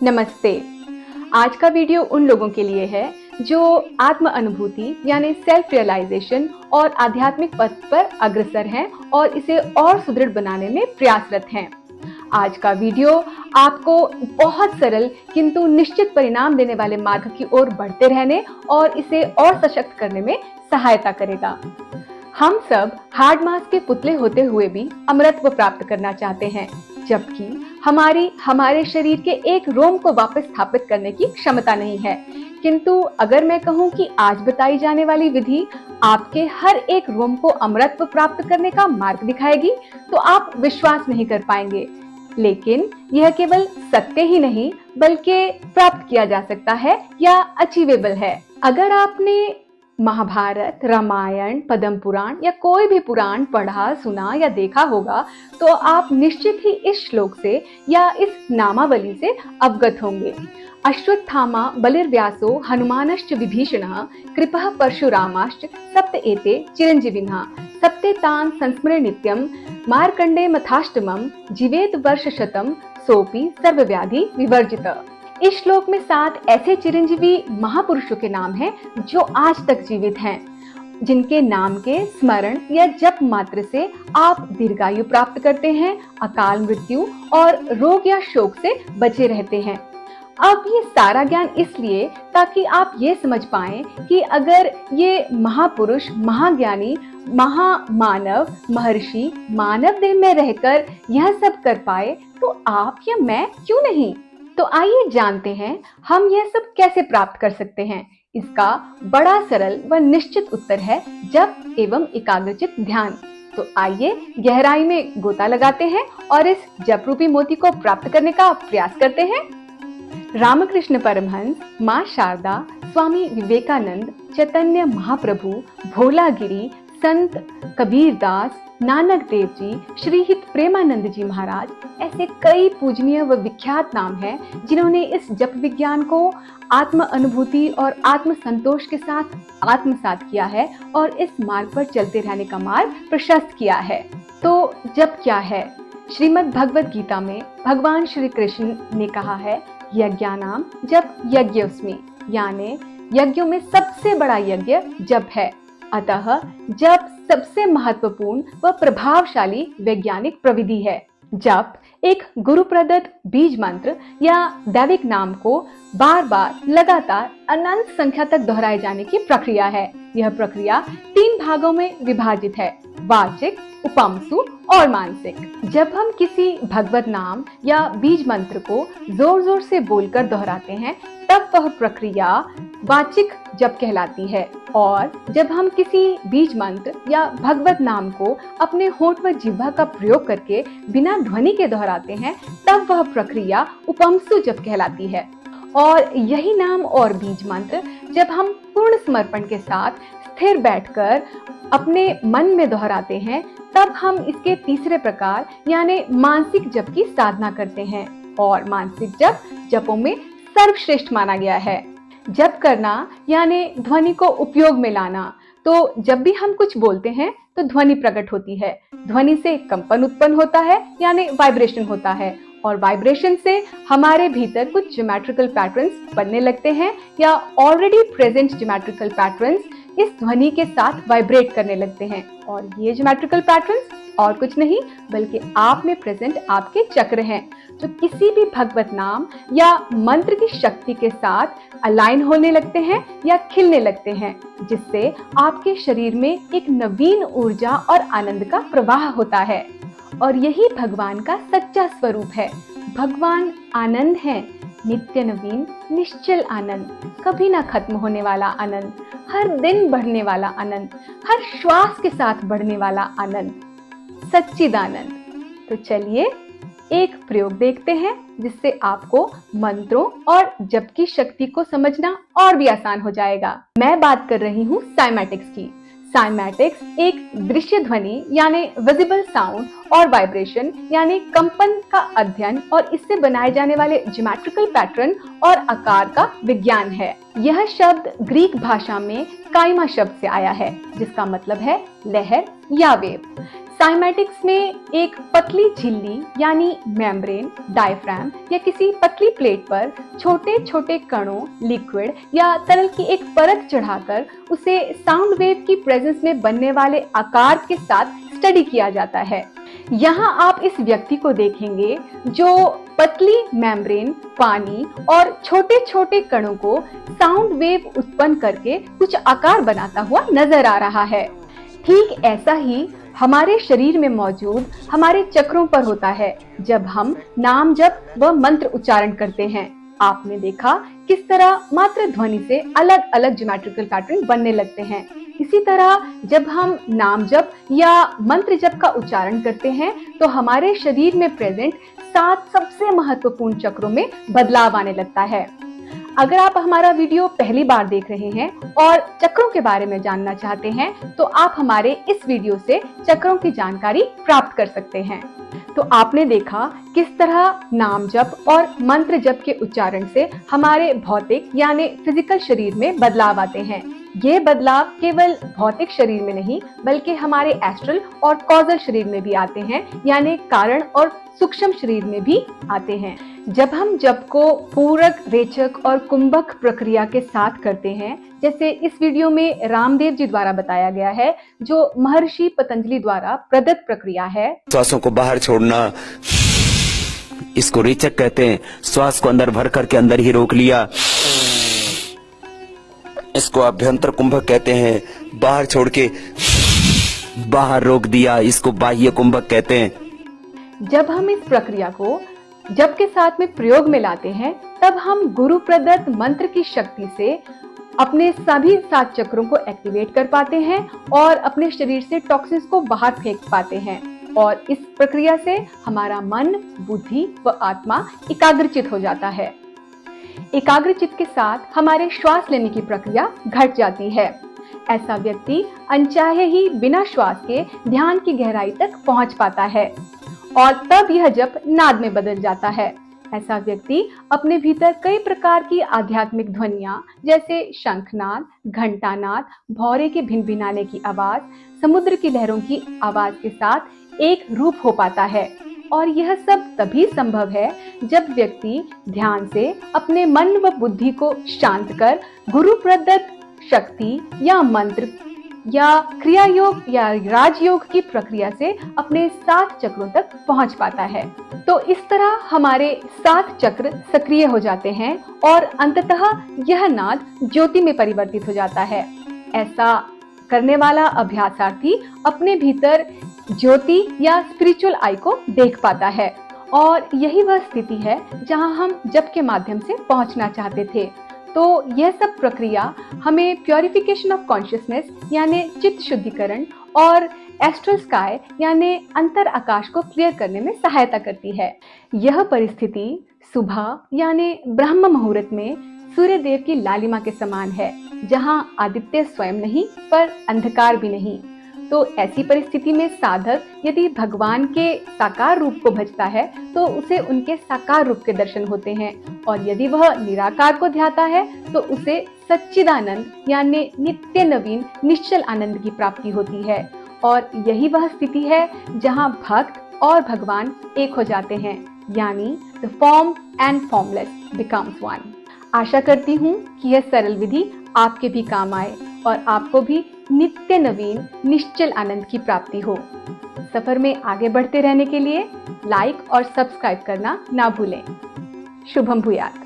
नमस्ते। आज का वीडियो उन लोगों के लिए है जो आत्म अनुभूति यानी सेल्फ रियलाइजेशन और आध्यात्मिक पथ पर अग्रसर हैं और इसे और सुदृढ़ बनाने में प्रयासरत हैं। आज का वीडियो आपको बहुत सरल किंतु निश्चित परिणाम देने वाले मार्ग की ओर बढ़ते रहने और इसे और सशक्त करने में सहायता करेगा। हम सब हार्ड मास के पुतले होते हुए भी अमरत्व प्राप्त करना चाहते हैं, जबकि हमारे शरीर के एक रोम को वापस स्थापित करने की क्षमता नहीं है। किंतु अगर मैं कहूं कि आज बताई जाने वाली विधि आपके हर एक रोम को अमरत्व प्राप्त करने का मार्ग दिखाएगी, तो आप विश्वास नहीं कर पाएंगे। लेकिन यह केवल सत्य ही नहीं बल्कि प्राप्त किया जा सकता है या अचीवेबल है। अगर आपने महाभारत, रामायण, पद्म पुराण या कोई भी पुराण पढ़ा, सुना या देखा होगा, तो आप निश्चित ही इस श्लोक से या इस नामावली से अवगत होंगे। अश्वत्थामा बलिर्व्यासो हनुमानश्च विभीषणः कृपः परशुरामाश्च सप्त एते चिरंजीविनः सप्ते तान् संस्मरे नित्यं मार्कंडे मथाष्टमं जीवेत वर्षशतं सोपि सर्वव्याधि विवर्जितः। इस श्लोक में 7 ऐसे चिरंजीवी महापुरुषों के नाम हैं जो आज तक जीवित हैं, जिनके नाम के स्मरण या जप मात्र से आप दीर्घायु प्राप्त करते हैं, अकाल मृत्यु और रोग या शोक से बचे रहते हैं। अब ये सारा ज्ञान इसलिए ताकि आप ये समझ पाएं कि अगर ये महापुरुष, महाज्ञानी, महामानव, महर्षि मानव देह में रहकर यह सब कर पाए, तो आप या मैं क्यों नहीं। तो आइए जानते हैं हम यह सब कैसे प्राप्त कर सकते हैं। इसका बड़ा सरल व निश्चित उत्तर है जप एवं एकाग्रचित ध्यान। तो आइए गहराई में गोता लगाते हैं और इस जप रूपी मोती को प्राप्त करने का प्रयास करते हैं। रामकृष्ण परमहंस, माँ शारदा, स्वामी विवेकानंद, चैतन्य महाप्रभु, भोलागिरी, संत कबीरदास, नानक देव जी, श्री हित प्रेमानंद जी महाराज, ऐसे कई पूजनीय व विख्यात नाम हैं जिन्होंने इस जप विज्ञान को आत्म अनुभूति और आत्म संतोष के साथ आत्मसात किया है और इस मार्ग पर चलते रहने का मार्ग प्रशस्त किया है। तो जप क्या है? श्रीमद् भगवद गीता में भगवान श्री कृष्ण ने कहा है, यज्ञानाम जप यज्ञोस्मि, यानी यज्ञों में सबसे बड़ा यज्ञ जप है। अतः जप सबसे महत्वपूर्ण व प्रभावशाली वैज्ञानिक प्रविधि है। जप एक गुरु प्रदत्त बीज मंत्र या दैविक नाम को बार बार लगातार अनंत संख्या तक दोहराए जाने की प्रक्रिया है। यह प्रक्रिया 3 भागों में विभाजित है, वाचिक, उपमसु और मानसिक। जब हम किसी भगवत नाम या बीज मंत्र को जोर जोर से बोलकर दोहराते हैं, तब वह प्रक्रिया वाचिक जप कहलाती है, और जब हम किसी बीज मंत्र या भगवत नाम को अपने होंठ व जिह्वा का प्रयोग करके बिना ध्वनि के दोहराते हैं, तब वह प्रक्रिया उपमसु जप कहलाती है। और यही नाम और बीज मंत्र जब हम पूर्ण समर्पण के साथ स्थिर बैठकर अपने मन में दोहराते हैं, तब हम इसके तीसरे प्रकार यानी मानसिक जप की साधना करते हैं। और मानसिक जप जपों में सर्वश्रेष्ठ माना गया है। जप करना यानी ध्वनि को उपयोग में लाना। तो जब भी हम कुछ बोलते हैं तो ध्वनि प्रकट होती है, ध्वनि से कंपन उत्पन्न होता है यानी वाइब्रेशन होता है, और वाइब्रेशन से हमारे भीतर कुछ ज्योमेट्रिकल पैटर्न्स बनने लगते हैं या ऑलरेडी प्रेजेंट ज्योमेट्रिकल पैटर्न्स इस ध्वनि के साथ वाइब्रेट करने लगते हैं। और ये ज्योमेट्रिकल पैटर्न्स और कुछ नहीं बल्कि आप में प्रेजेंट आपके चक्र हैं, जो किसी भी भगवत नाम या मंत्र की शक्ति के साथ अलाइन होने लगते हैं या खिलने लगते हैं, जिससे आपके शरीर में एक नवीन ऊर्जा और आनंद का प्रवाह होता है। और यही भगवान का सच्चा स्वरूप है। भगवान आनंद है, नित्य नवीन निश्चल आनंद, कभी ना खत्म होने वाला आनंद, हर दिन बढ़ने वाला आनंद, हर श्वास के साथ बढ़ने वाला आनंद, सच्चिदानंद। तो चलिए एक प्रयोग देखते हैं जिससे आपको मंत्रों और जप की शक्ति को समझना और भी आसान हो जाएगा। मैं बात कर रही हूँ साइमैटिक्स की। साइमैटिक्स एक दृश्य ध्वनि यानी विजिबल साउंड और वाइब्रेशन यानी कंपन का अध्ययन और इससे बनाए जाने वाले ज्योमेट्रिकल पैटर्न और आकार का विज्ञान है। यह शब्द ग्रीक भाषा में काइमा शब्द से आया है, जिसका मतलब है लहर या वेव। साइमेटिक्स में एक पतली झिल्ली यानी मेम्ब्रेन, डायफ्राम या किसी पतली प्लेट पर छोटे छोटे कणों, लिक्विड या तरल की एक परत चढ़ाकर उसे साउंड वेव की प्रेजेंस में बनने वाले आकार के साथ स्टडी किया जाता है। यहाँ आप इस व्यक्ति को देखेंगे जो पतली मेम्ब्रेन, पानी और छोटे छोटे कणों को साउंड वेव उत्पन्न करके कुछ आकार बनाता हुआ नजर आ रहा है। ठीक ऐसा ही हमारे शरीर में मौजूद हमारे चक्रों पर होता है जब हम नाम जप व मंत्र उच्चारण करते हैं। आपने देखा किस तरह मात्र ध्वनि से अलग अलग ज्योमेट्रिकल पैटर्न बनने लगते हैं। इसी तरह जब हम नाम जप या मंत्र जप का उच्चारण करते हैं तो हमारे शरीर में प्रेजेंट 7 सबसे महत्वपूर्ण चक्रों में बदलाव आने लगता है। अगर आप हमारा वीडियो पहली बार देख रहे हैं और चक्रों के बारे में जानना चाहते हैं तो आप हमारे इस वीडियो से चक्रों की जानकारी प्राप्त कर सकते हैं। तो आपने देखा किस तरह नाम जप और मंत्र जप के उच्चारण से हमारे भौतिक यानी फिजिकल शरीर में बदलाव आते हैं। ये बदलाव केवल भौतिक शरीर में नहीं बल्कि हमारे एस्ट्रल और कॉजल शरीर में भी आते हैं, यानी कारण और सूक्ष्म शरीर में भी आते हैं। जब हम जप को पूरक, रेचक और कुंभक प्रक्रिया के साथ करते हैं, जैसे इस वीडियो में रामदेव जी द्वारा बताया गया है, जो महर्षि पतंजलि द्वारा प्रदत्त प्रक्रिया है। श्वासों को बाहर छोड़ना, इसको रेचक कहते हैं। श्वास को अंदर भर करके अंदर ही रोक लिया, इसको अभ्यंतर कुंभक कहते हैं। बाहर छोड़ के बाहर रोक दिया, इसको बाह्य कुंभक कहते हैं। जब हम इस प्रक्रिया को जप के साथ में प्रयोग में लाते हैं तब हम गुरु प्रदत्त मंत्र की शक्ति से अपने सभी 7 चक्रों को एक्टिवेट कर पाते हैं और अपने शरीर से टॉक्सिन्स को बाहर फेंक पाते हैं। और इस प्रक्रिया से हमारा मन, बुद्धि व आत्मा एकाग्रचित हो जाता है। एकाग्रचित के साथ हमारे श्वास लेने की प्रक्रिया घट जाती है। ऐसा व्यक्ति अनचाहे ही बिना श्वास के ध्यान की गहराई तक पहुंच पाता है और तब यह जप नाद में बदल जाता है। ऐसा व्यक्ति अपने भीतर कई प्रकार की आध्यात्मिक ध्वनियां जैसे शंखनाद, घंटानाद, भौरे के भिनभिनाने की आवाज, समुद्र की लहरों की आवाज के साथ एक रूप हो पाता है। और यह सब तभी संभव है जब व्यक्ति ध्यान से अपने मन व बुद्धि को शांत कर गुरु प्रदत्त शक्ति या मंत्र या क्रिया योग या राजयोग की प्रक्रिया से अपने 7 चक्रों तक पहुंच पाता है। तो इस तरह हमारे 7 चक्र सक्रिय हो जाते हैं और अंततः यह नाद ज्योति में परिवर्तित हो जाता है। ऐसा करने वाला अभ्यासार्थी अपने भीतर ज्योति या स्पिरिचुअल आई को देख पाता है और यही वह स्थिति है जहां हम जप के माध्यम से पहुंचना चाहते थे। तो यह सब प्रक्रिया हमें प्योरिफिकेशन ऑफ कॉन्शियसनेस यानी चित्त शुद्धिकरण और एस्ट्रल स्काई यानी अंतर आकाश को क्लियर करने में सहायता करती है। यह परिस्थिति सुबह यानी ब्रह्म मुहूर्त में सूर्य देव की लालिमा के समान है, जहां आदित्य स्वयं नहीं पर अंधकार भी नहीं। तो ऐसी परिस्थिति में साधक यदि भगवान के साकार रूप को भजता है तो उसे उनके साकार रूप के दर्शन होते हैं, और यदि वह निराकार को ध्याता है तो उसे सच्चिदानंद यानी नित्य नवीन निश्चल आनंद की प्राप्ति होती है। और यही वह स्थिति है जहां भक्त और भगवान एक हो जाते हैं, यानी the form and formless becomes one. आशा करती हूँ कि यह सरल विधि आपके भी काम आए और आपको भी नित्य नवीन निश्चल आनंद की प्राप्ति हो। सफर में आगे बढ़ते रहने के लिए लाइक और सब्सक्राइब करना ना भूलें। शुभम भूयात।